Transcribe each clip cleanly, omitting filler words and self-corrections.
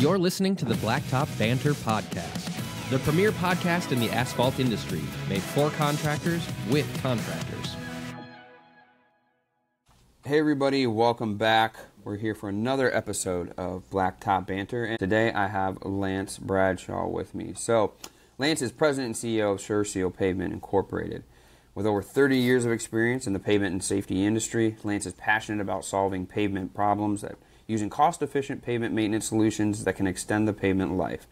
You're listening to the Blacktop Banter podcast, the premier podcast in the asphalt industry, made for contractors with contractors. Hey everybody, welcome back. We're here for another episode of Blacktop Banter, and today I have Lance Bradshaw with me. So, Lance is president and CEO of SureSeal Pavement Incorporated. With over 30 years of experience in the pavement and safety industry, Lance is passionate about solving pavement problems using cost-efficient pavement maintenance solutions that can extend the pavement life.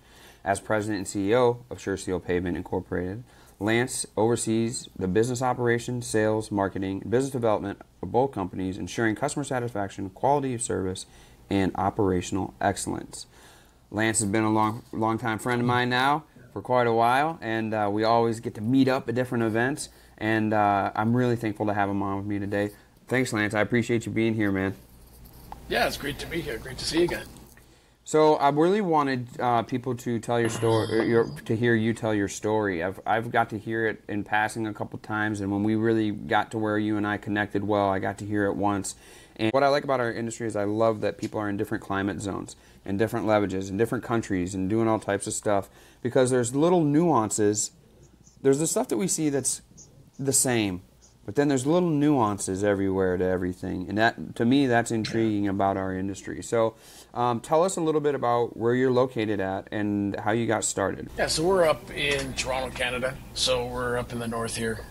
As president and CEO of SureSeal Pavement Incorporated, Lance oversees the business operations, sales, marketing, and business development of both companies, ensuring customer satisfaction, quality of service, and operational excellence. Lance has been a long-time friend of mine now for quite a while, and we always get to meet up at different events, and I'm really thankful to have him on with me today. Thanks, Lance. I appreciate you being here, man. Yeah, it's great to be here. Great to see you again. So I really wanted people to tell your story, to hear you tell your story. I've got to hear it in passing a couple times, and when we really got to where you and I connected well, I got to hear it once. And what I like about our industry is I love that people are in different climate zones and different leverages and different countries and doing all types of stuff, because there's little nuances. There's the stuff that we see that's the same, but then there's little nuances everywhere to everything, and that, to me, that's intriguing about our industry. So tell us a little bit about where you're located at and how you got started. Yeah, so we're up in Toronto, Canada. So we're up in the north here.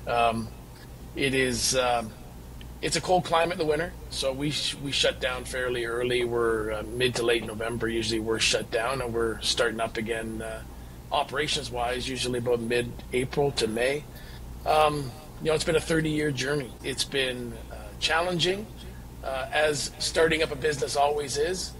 It's a cold climate in the winter, so we shut down fairly early. We're mid to late November. Usually we're shut down, and we're starting up again operations-wise, usually about mid-April to May. It's been a 30-year journey. It's been challenging, as starting up a business always is.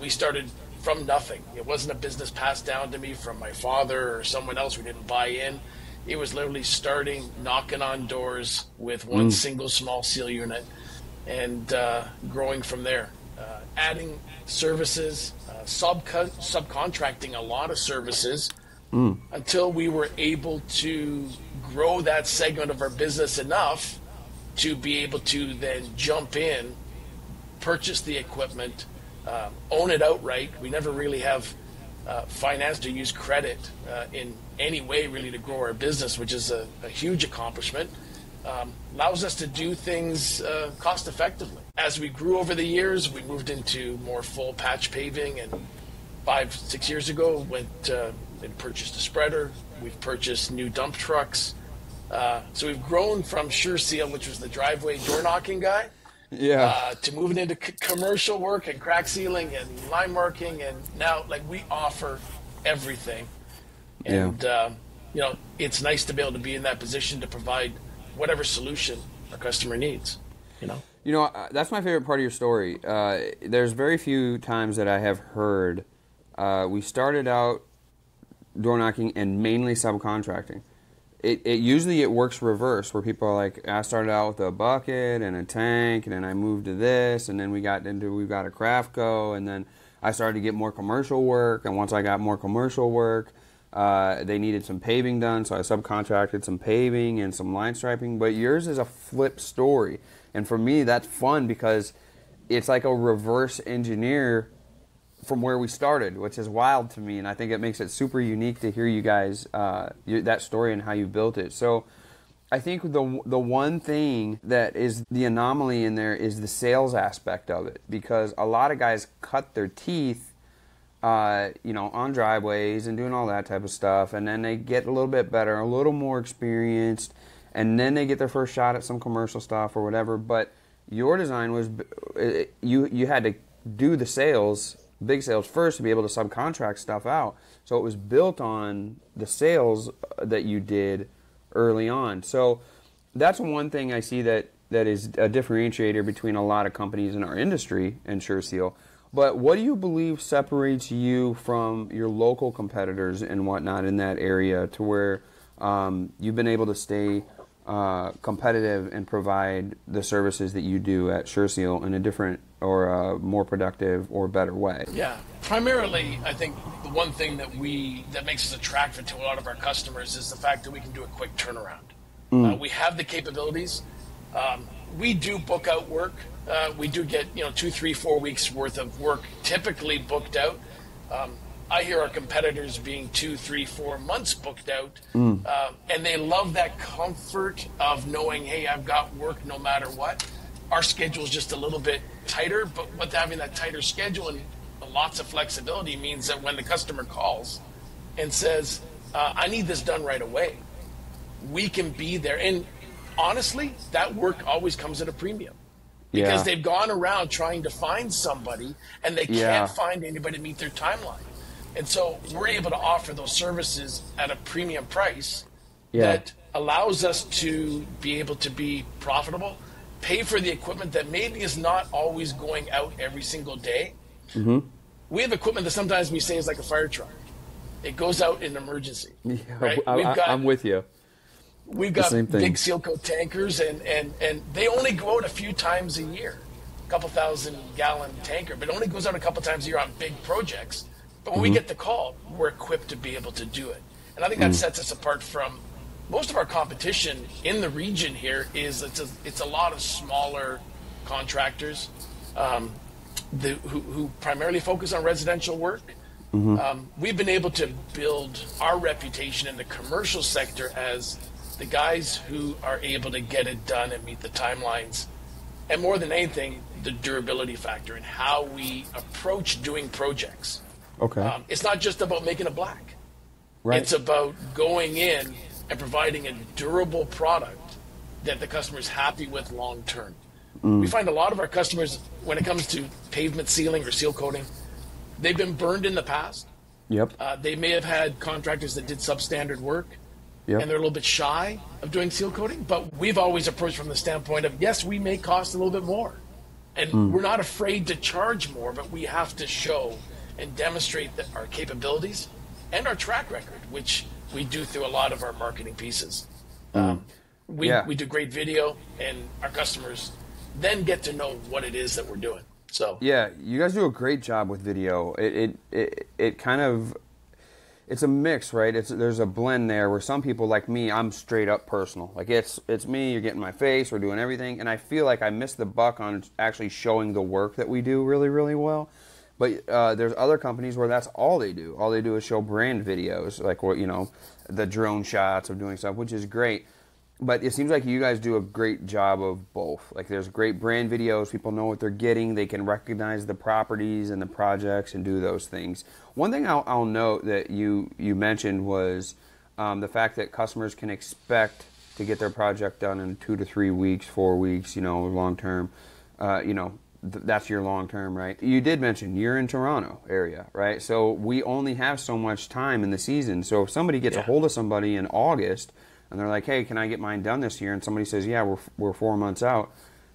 We started from nothing. It wasn't a business passed down to me from my father or someone else. We didn't buy in. It was literally starting, knocking on doors with one single small seal unit and growing from there. Adding services, subcontracting a lot of services until we were able to grow that segment of our business enough to be able to then jump in, purchase the equipment, own it outright. We never really have financed or used credit in any way really to grow our business, which is a huge accomplishment. Allows us to do things cost effectively. As we grew over the years, we moved into more full patch paving, and 5-6 years ago went and purchased a spreader. We've purchased new dump trucks. So we've grown from SureSeal, which was the driveway door knocking guy, to moving into commercial work and crack sealing and line marking, and now we offer everything. And it's nice to be able to be in that position to provide whatever solution our customer needs. That's my favorite part of your story. There's very few times that I have heard we started out door knocking and mainly subcontracting. It usually works reverse, where people are like, I started out with a bucket and a tank, and then I moved to this, and then we've got a Crafco, and then I started to get more commercial work, and once I got more commercial work, they needed some paving done, so I subcontracted some paving and some line striping. But yours is a flip story, and for me that's fun because it's like a reverse engineer from where we started, which is wild to me, and I think it makes it super unique to hear you guys that story and how you built it. So I think the one thing that is the anomaly in there is the sales aspect of it, because a lot of guys cut their teeth on driveways and doing all that type of stuff, and then they get a little bit better, a little more experienced, and then they get their first shot at some commercial stuff or whatever. But your design was you had to do the sales, big sales first, to be able to subcontract stuff out. So it was built on the sales that you did early on. So that's one thing I see that is a differentiator between a lot of companies in our industry and SureSeal. But what do you believe separates you from your local competitors and whatnot in that area, to where you've been able to stay competitive and provide the services that you do at SureSeal in a different or a more productive or better way? Yeah, primarily, I think the one thing that makes us attractive to a lot of our customers is the fact that we can do a quick turnaround. We have the capabilities. We do book out work. We do get 2, 3, 4 weeks worth of work typically booked out. I hear our competitors being 2, 3, 4 months booked out, and they love that comfort of knowing, hey, I've got work no matter what. Our schedule is just a little bit tighter, but with having that tighter schedule and lots of flexibility means that when the customer calls and says, I need this done right away, we can be there. And honestly, that work always comes at a premium. Because they've gone around trying to find somebody and they can't find anybody to meet their timeline. And so we're able to offer those services at a premium price that allows us to be able to be profitable, pay for the equipment that maybe is not always going out every single day. We have equipment that sometimes we say is like a fire truck. It goes out in emergency. Right? I'm with you. We've got big seal coat tankers, and they only go out a few times a year, a couple 1,000-gallon tanker, but it only goes out a couple times a year on big projects. But when we get the call, we're equipped to be able to do it. And I think that sets us apart from most of our competition in the region here. Is it's a lot of smaller contractors who primarily focus on residential work. We've been able to build our reputation in the commercial sector as the guys who are able to get it done and meet the timelines. And more than anything, the durability factor and how we approach doing projects. It's not just about making it black. It's about going in and providing a durable product that the customer is happy with long term. We find a lot of our customers, when it comes to pavement sealing or seal coating, they've been burned in the past. They may have had contractors that did substandard work, and they're a little bit shy of doing seal coating. But we've always approached from the standpoint of, yes, we may cost a little bit more. And we're not afraid to charge more, but we have to show and demonstrate that our capabilities and our track record, which we do through a lot of our marketing pieces. We do great video, and our customers then get to know what it is that we're doing. So you guys do a great job with video. It kind of, it's a mix, right? There's a blend there where some people like me, I'm straight up personal. Like it's me, you're getting my face, we're doing everything, and I feel like I missed the buck on actually showing the work that we do really, really well. But there's other companies where that's all they do. All they do is show brand videos, like what the drone shots of doing stuff, which is great. But it seems like you guys do a great job of both. Like there's great brand videos, people know what they're getting, they can recognize the properties and the projects and do those things. One thing I'll note that you mentioned was the fact that customers can expect to get their project done in 2 to 3 weeks, 4 weeks, long term. That's your long term, right? You did mention you're in Toronto area, right? So we only have so much time in the season. So if somebody gets a hold of somebody in August, and they're like, hey, can I get mine done this year? And somebody says, yeah, we're 4 months out.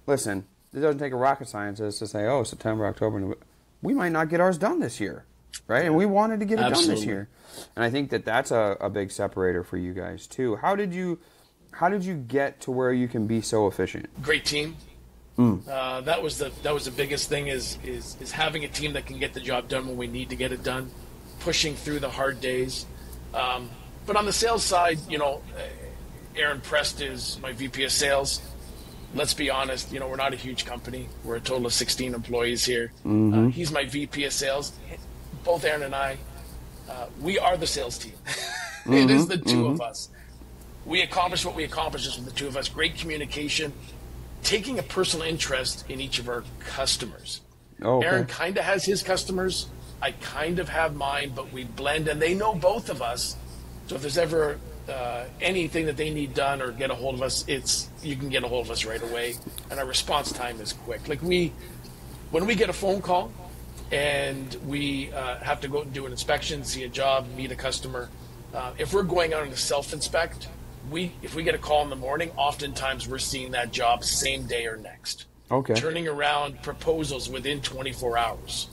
Listen, it doesn't take a rocket scientist to say, oh, September, October, November. We might not get ours done this year, right? And we wanted to get it done this year. And I think that's a big separator for you guys, too. How did you get to where you can be so efficient? Great team. That was the biggest thing is having a team that can get the job done when we need to get it done, pushing through the hard days. But on the sales side, Aaron Prest is my VP of sales. Let's be honest, we're not a huge company. We're a total of 16 employees here. He's my VP of sales. Both Aaron and I, we are the sales team. It is the two of us. We accomplish what we accomplish just with the two of us. Great communication, taking a personal interest in each of our customers. Aaron kind of has his customers. I kind of have mine, but we blend, and they know both of us. So if there's ever anything that they need done or get a hold of us, you can get a hold of us right away, and our response time is quick. Like when we get a phone call and we have to go and do an inspection, see a job, meet a customer, if we're going out to self-inspect, if we get a call in the morning, oftentimes we're seeing that job same day or next. Turning around proposals within 24 hours,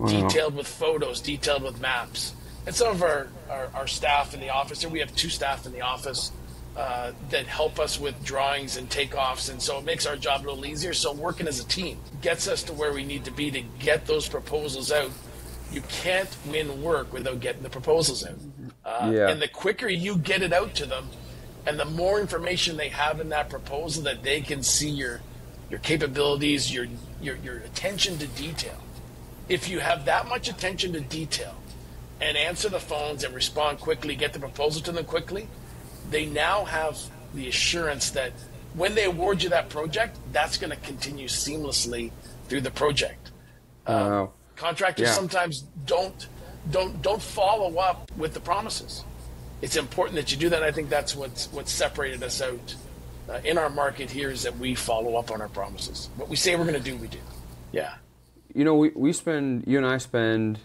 detailed with photos, detailed with maps. And some of our staff in the office, we have 2 staff in the office that help us with drawings and takeoffs, and so it makes our job a little easier. So working as a team gets us to where we need to be to get those proposals out. You can't win work without getting the proposals out. And the quicker you get it out to them, and the more information they have in that proposal that they can see your capabilities, your attention to detail, if you have that much attention to detail and answer the phones and respond quickly, get the proposal to them quickly, they now have the assurance that when they award you that project, that's going to continue seamlessly through the project. Contractors sometimes don't follow up with the promises. It's important that you do that. I think that's what's separated us out in our market here, is that we follow up on our promises. What we say we're going to do, we do. Yeah. You know, you and I spend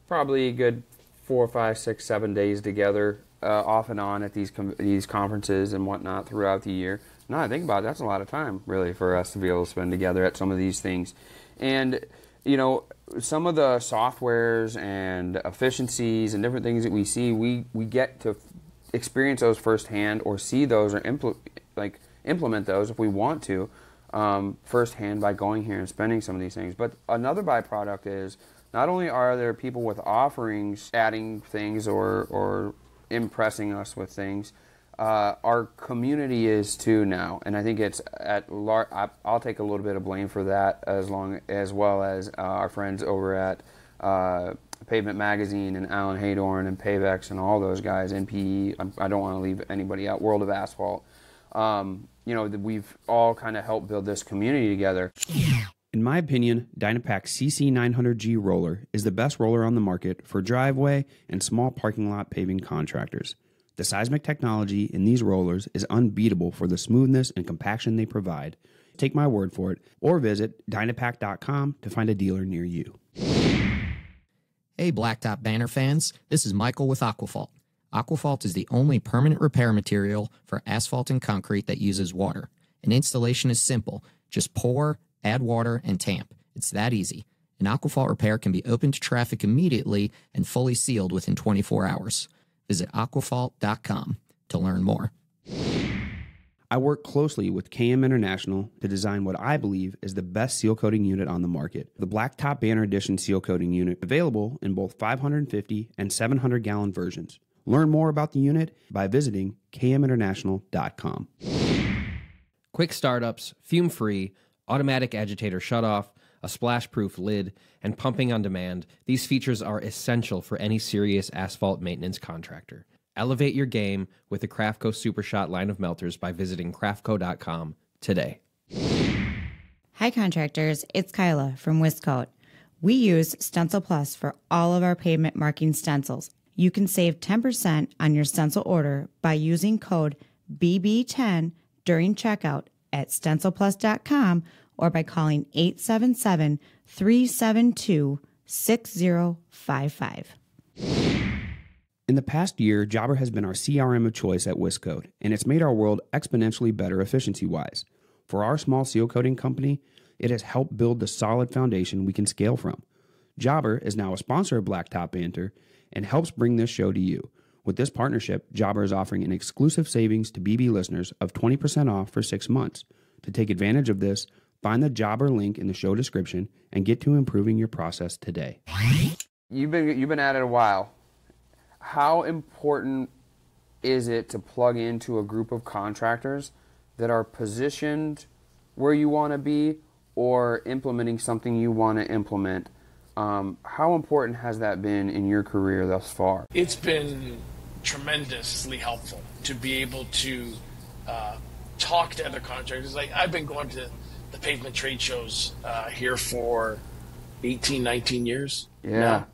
probably a good 4, 5, 6, 7 days together, off and on at these conferences and whatnot throughout the year. Now I think about it, that's a lot of time, really, for us to be able to spend together at some of these things. And, you know, some of the softwares and efficiencies and different things that we see, we get to experience those firsthand, or see those, or implement those if we want to, firsthand by going here and spending some of these things. But another byproduct is, not only are there people with offerings adding things or impressing us with things, our community is too now, and I think it's at large. I'll take a little bit of blame for that, as well as our friends over at Pavement Magazine and Alan Haydorn and Pavex and all those guys, NPE. I don't want to leave anybody out. World of Asphalt. You know, we've all kind of helped build this community together. In my opinion, Dynapac CC900G roller is the best roller on the market for driveway and small parking lot paving contractors. The seismic technology in these rollers is unbeatable for the smoothness and compaction they provide. Take my word for it, or visit Dynapac.com to find a dealer near you. Hey Blacktop Banter fans, this is Michael with Aquafault. Aquafault is the only permanent repair material for asphalt and concrete that uses water. And installation is simple. Just pour, add water, and tamp. It's that easy. An Aquafault repair can be open to traffic immediately and fully sealed within 24 hours. Visit aquafault.com to learn more. I work closely with KM International to design what I believe is the best seal coating unit on the market. The Blacktop Banter Edition seal coating unit, available in both 550 and 700 gallon versions. Learn more about the unit by visiting kminternational.com. Quick startups, fume-free, automatic agitator shutoff, a splash-proof lid, and pumping on demand. These features are essential for any serious asphalt maintenance contractor. Elevate your game with the Crafco SuperShot line of melters by visiting crafco.com today. Hi contractors, it's Kyla from Wiscoat. We use Stencil Plus for all of our pavement marking stencils. You can save 10% on your stencil order by using code BB10 during checkout at stencilplus.com or by calling 877-372-6055. In the past year, Jobber has been our CRM of choice at Wiscoat, and it's made our world exponentially better efficiency-wise. For our small seal coating company, it has helped build the solid foundation we can scale from. Jobber is now a sponsor of Blacktop Banter and helps bring this show to you. With this partnership, Jobber is offering an exclusive savings to BB listeners of 20% off for 6 months. To take advantage of this, find the Jobber link in the show description and get to improving your process today. You've been at it a while. How important is it to plug into a group of contractors that are positioned where you want to be or implementing something you want to implement? How important has that been in your career thus far? It's been tremendously helpful to be able to talk to other contractors. Like, I've been going to the pavement trade shows here for 18, 19 years. Yeah. Now.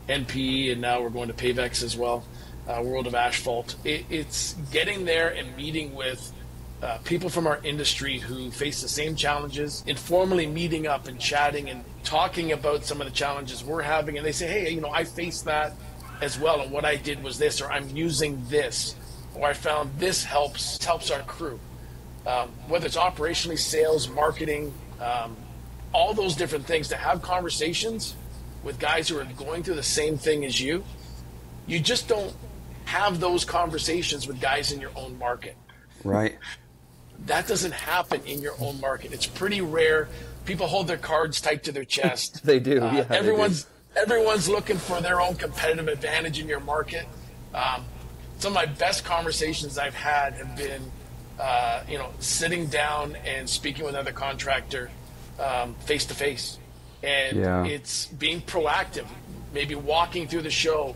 NPE, and now we're going to Pavex as well, World of Asphalt. It's getting there and meeting with people from our industry who face the same challenges, informally meeting up and chatting and talking about some of the challenges we're having. And they say, hey, you know, I faced that as well, and what I did was this, or I'm using this, or I found this helps our crew. Whether it's operationally, sales, marketing, all those different things, to have conversations with guys who are going through the same thing as you. You just don't have those conversations with guys in your own market. Right. That doesn't happen in your own market. It's pretty rare. People hold their cards tight to their chest. They do. Yeah, everyone's looking for their own competitive advantage in your market. Some of my best conversations I've had have been, sitting down and speaking with another contractor face to face. And it's being proactive, maybe walking through the show,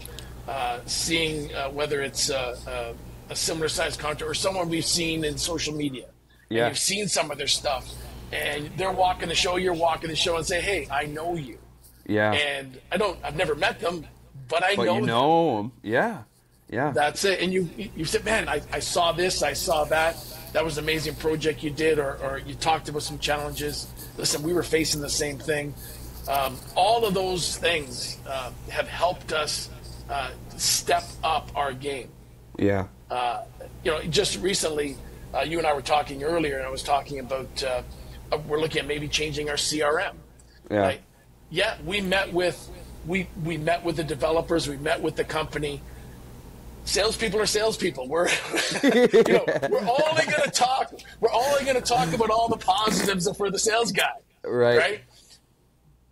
seeing whether it's a similar sized contractor or someone we've seen in social media. Yeah. And you've seen some of their stuff, and they're walking the show, you're walking the show, and say, hey, I know you. Yeah. And I've never met them, but you know them. Yeah. Yeah. That's it. And you said, man, I saw this, I saw that. That was an amazing project you did, or you talked about some challenges. Listen, we were facing the same thing. All of those things have helped us step up our game. Yeah. Just recently, you and I were talking earlier, and I was talking about we're looking at maybe changing our CRM. Yeah. Right? Yeah, we met with the developers, we met with the company. Salespeople are salespeople. We're we're only going to talk about all the positives for the sales guy. Right?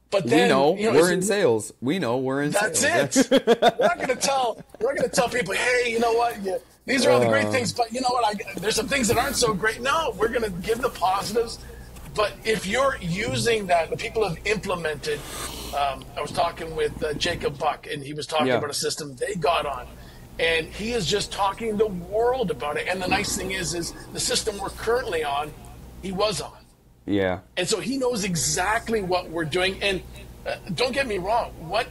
But then we're in sales. We know we're in sales. That's it. We're not going to tell people, hey, you know what? These are all the great things, but you know what? There's some things that aren't so great. No, we're going to give the positives. But if you're using that, the people have implemented. I was talking with Jacob Buck, and he was talking about a system they got on. And he is just talking the world about it. And the nice thing is the system we're currently on, he was on. Yeah. And so he knows exactly what we're doing. And don't get me wrong, what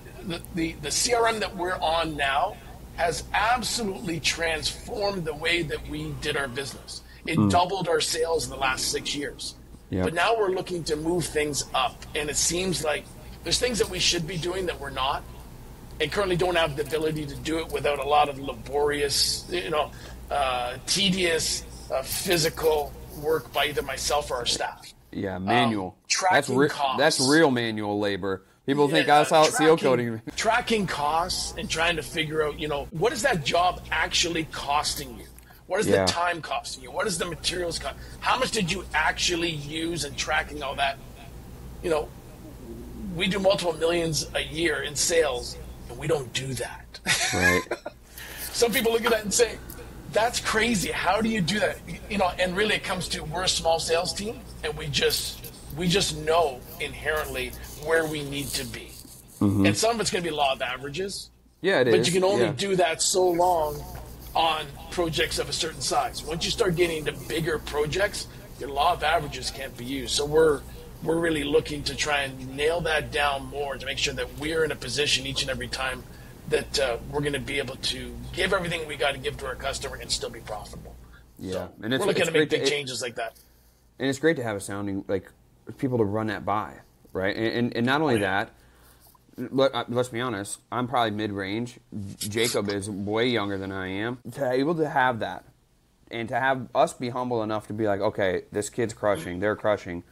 the CRM that we're on now has absolutely transformed the way that we did our business. It doubled our sales in the last 6 years. Yep. But now we're looking to move things up. And it seems like there's things that we should be doing that we're not, and currently don't have the ability to do it without a lot of laborious, tedious, physical work by either myself or our staff. Yeah, manual. Tracking costs. That's real manual labor. People think Asphalt seal coating. Tracking costs and trying to figure out, what is that job actually costing you? What is the time costing you? What is the materials cost? How much did you actually use, and tracking all that? We do multiple millions a year in sales, and we don't do that. Right. Some people look at that and say, that's crazy. How do you do that? And really it comes to, we're a small sales team, and we just know inherently where we need to be. Mm-hmm. And some of it's going to be law of averages. Yeah, it is. But you can only do that so long on projects of a certain size. Once you start getting into bigger projects, your law of averages can't be used. So we're really looking to try and nail that down more to make sure that we're in a position each and every time that we're going to be able to give everything we got to give to our customer and still be profitable. Yeah, so and we're looking to make big changes like that. And it's great to have a sounding, like, people to run that by, right? And not only that, let's be honest, I'm probably mid-range. Jacob is way younger than I am. To be able to have that, and to have us be humble enough to be like, okay, this kid's crushing, they're crushing,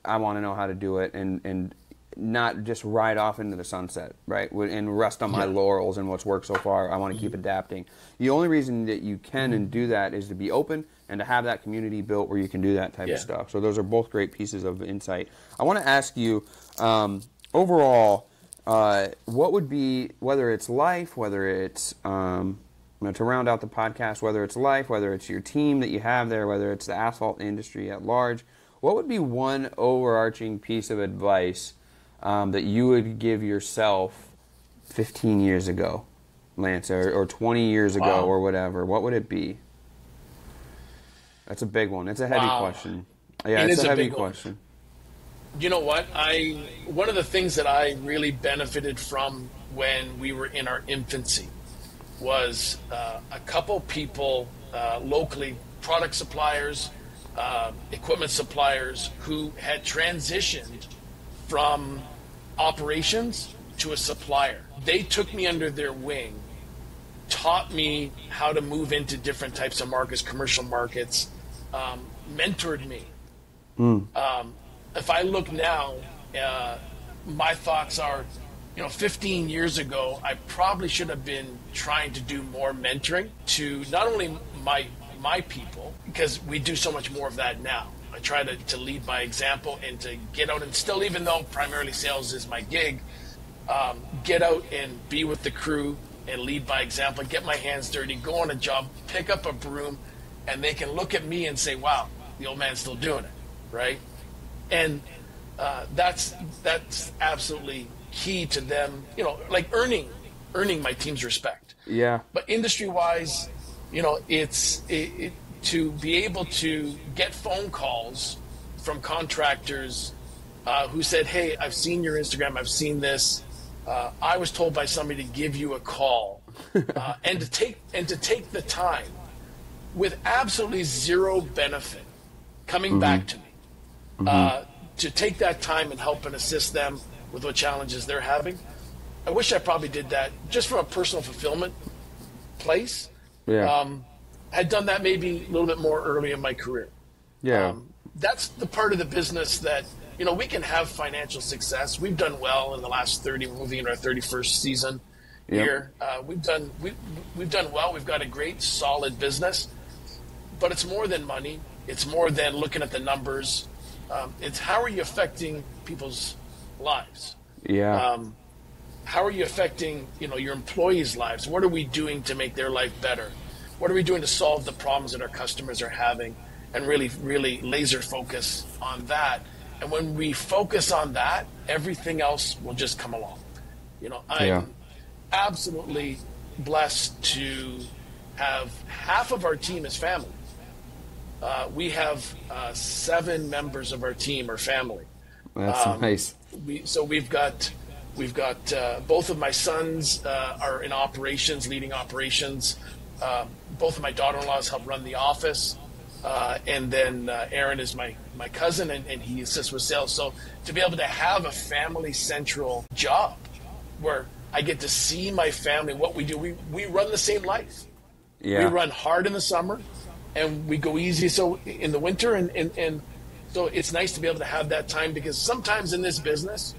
I want to know how to do it, and not just ride off into the sunset, right? And rest on my laurels and what's worked so far. I want to keep adapting. The only reason that you can and do that is to be open and to have that community built where you can do that type of stuff. So those are both great pieces of insight. I want to ask you, overall, what would be, whether it's life, whether it's, to round out the podcast, whether it's life, whether it's your team that you have there, whether it's the asphalt industry at large, what would be one overarching piece of advice that you would give yourself 15 years ago, Lance, or 20 years ago, or whatever? What would it be? That's a big one. It's a heavy question. Yeah, it's a heavy question. You know what? One of the things that I really benefited from when we were in our infancy was a couple people locally, product suppliers, equipment suppliers, who had transitioned from operations to a supplier. They took me under their wing, taught me how to move into different types of markets, commercial markets, mentored me. If I look now, my thoughts are, 15 years ago, I probably should have been trying to do more mentoring to not only my people, because we do so much more of that now. I try to lead by example and to get out and still, even though primarily sales is my gig, get out and be with the crew and lead by example, get my hands dirty, go on a job, pick up a broom, and they can look at me and say, wow, the old man's still doing it, right? And that's absolutely key to them, like earning my team's respect. Yeah. But industry-wise, it's to be able to get phone calls from contractors who said, "Hey, I've seen your Instagram, I've seen this. I was told by somebody to give you a call," and to take the time with absolutely zero benefit coming back to me, to take that time and help and assist them with what challenges they're having. I wish I probably did that just from a personal fulfillment place. Yeah. Had done that maybe a little bit more early in my career. Yeah. That's the part of the business that, we can have financial success. We've done well in the last 30, we're moving into our 31st season here. We've done well. We've got a great, solid business, but it's more than money. It's more than looking at the numbers. It's how are you affecting people's lives? Yeah. How are you affecting, your employees' lives? What are we doing to make their life better? What are we doing to solve the problems that our customers are having? And really, really laser focus on that. And when we focus on that, everything else will just come along. I'm absolutely blessed to have half of our team is family. We have 7 members of our team are family. That's nice. We've got both of my sons are in operations, leading operations. Both of my daughter-in-laws help run the office. And then Aaron is my cousin, and he assists with sales. So to be able to have a family central job where I get to see my family, what we do, we run the same life. Yeah. We run hard in the summer and we go easy so in the winter. And so it's nice to be able to have that time, because sometimes in this business,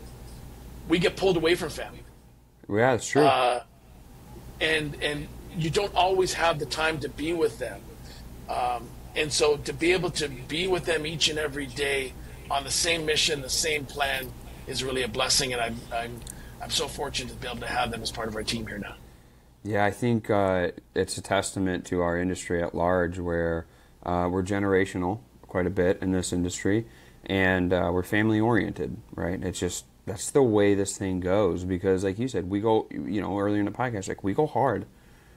we get pulled away from family. Yeah, that's true. And you don't always have the time to be with them. And so to be able to be with them each and every day on the same mission, the same plan, is really a blessing. And I'm so fortunate to be able to have them as part of our team here now. Yeah, I think it's a testament to our industry at large, where we're generational quite a bit in this industry, and we're family oriented, right? It's just, that's the way this thing goes, because like you said, we go, earlier in the podcast, like we go hard,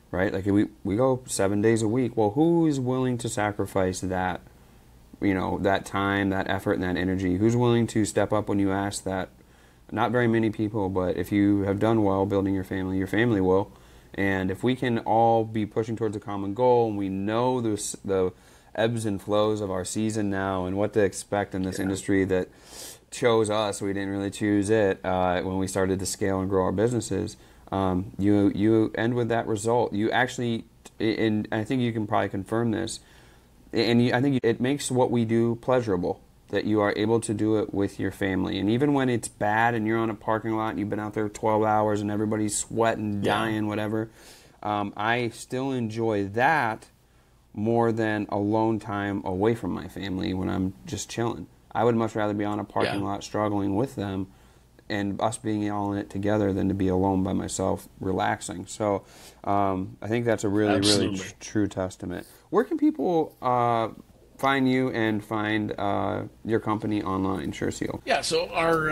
right? Like we go 7 days a week. Well, who is willing to sacrifice that, that time, that effort, and that energy? Who's willing to step up when you ask that? Not very many people, but if you have done well building your family will. And if we can all be pushing towards a common goal, and we know the ebbs and flows of our season now and what to expect in this industry that chose us, we didn't really choose it when we started to scale and grow our businesses. You end with that result. You actually, and I think you can probably confirm this, and I think it makes what we do pleasurable, that you are able to do it with your family. And even when it's bad and you're on a parking lot and you've been out there 12 hours and everybody's sweating, dying, whatever, I still enjoy that more than alone time away from my family when I'm just chilling. I would much rather be on a parking lot struggling with them and us being all in it together than to be alone by myself relaxing. So I think that's a really true testament. Where can people find you and find your company online, SureSeal? Yeah, so our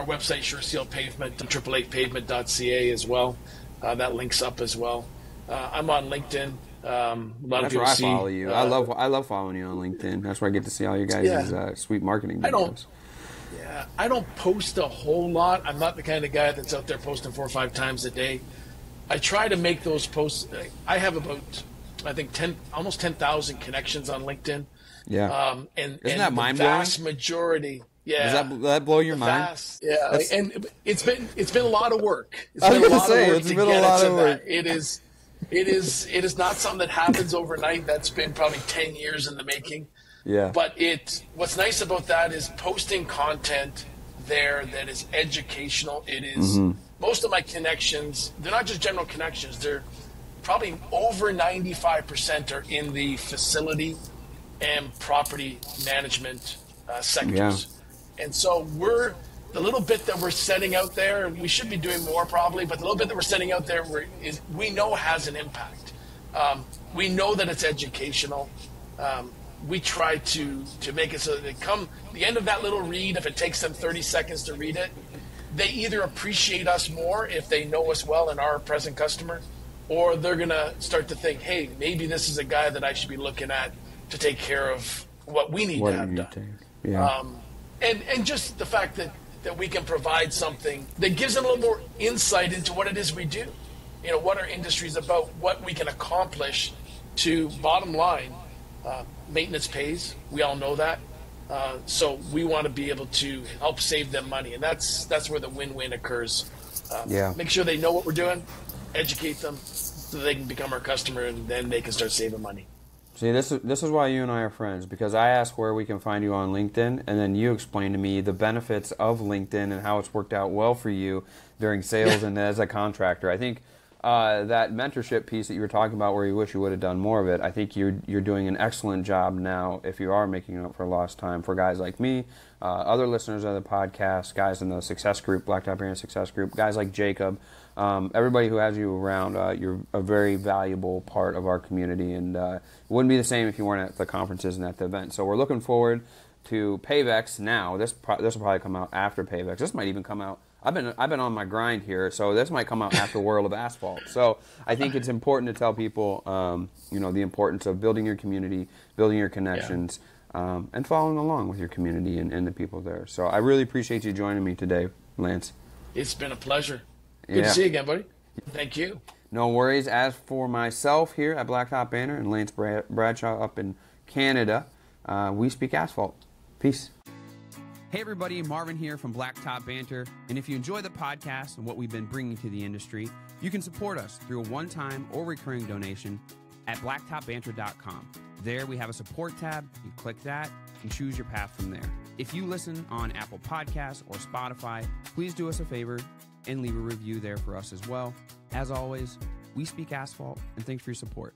website, SureSeal Pavement, 888pavement.ca as well. That links up as well. I'm on LinkedIn. That's where I follow you. I love following you on LinkedIn. That's where I get to see all your guys' sweet marketing videos. I don't post a whole lot. I'm not the kind of guy that's out there posting 4 or 5 times a day. I try to make those posts. I have about, I think, almost 10,000 connections on LinkedIn. Yeah. And that mind the vast majority. Yeah. Does that blow your mind? And it's been a lot of work. It's been a lot of work. It is not something that happens overnight. That's been probably 10 years in the making. Yeah. But what's nice about that is posting content there that is educational. It is most of my connections, they're not just general connections, they're probably over 95% are in the facility and property management sectors. Yeah. And so the little bit that we're setting out there, and we should be doing more probably, but the little bit that we're setting out there we know has an impact. We know that it's educational. we try to make it so that they come the end of that little read, if it takes them 30 seconds to read it, they either appreciate us more if they know us well and are a present customer, or they're going to start to think, hey, maybe this is a guy that I should be looking at to take care of what we need to have done. Yeah. And just the fact that we can provide something that gives them a little more insight into what it is we do, what our industry is about, what we can accomplish. To bottom line, maintenance pays. We all know that. So we want to be able to help save them money, and that's where the win-win occurs. Make sure they know what we're doing, educate them, so they can become our customer, and then they can start saving money. See, this is why you and I are friends, because I ask where we can find you on LinkedIn, and then you explain to me the benefits of LinkedIn and how it's worked out well for you during sales and as a contractor. I think that mentorship piece that you were talking about, where you wish you would have done more of it, I think you're doing an excellent job now, if you are making up for lost time, for guys like me, other listeners of the podcast, guys in the success group, Blacktop Banter success group, guys like Jacob, everybody who has you around. You're a very valuable part of our community, and it wouldn't be the same if you weren't at the conferences and at the event. So we're looking forward to Pavex now. This will probably come out after Pavex. This might even come out. I've been on my grind here, so this might come out after World of Asphalt. So I think it's important to tell people, the importance of building your community, building your connections, and following along with your community and the people there. So I really appreciate you joining me today, Lance. It's been a pleasure. Good to see you again, buddy. Thank you. No worries. As for myself here at Blacktop Banter and Lance Bradshaw up in Canada, we speak asphalt. Peace. Hey everybody, Marvin here from Blacktop Banter, and if you enjoy the podcast and what we've been bringing to the industry, you can support us through a one-time or recurring donation at blacktopbanter.com. There we have a support tab. You click that and choose your path from there. If you listen on Apple Podcasts or Spotify, please do us a favor and leave a review there for us as well. As always, we speak asphalt, and thanks for your support.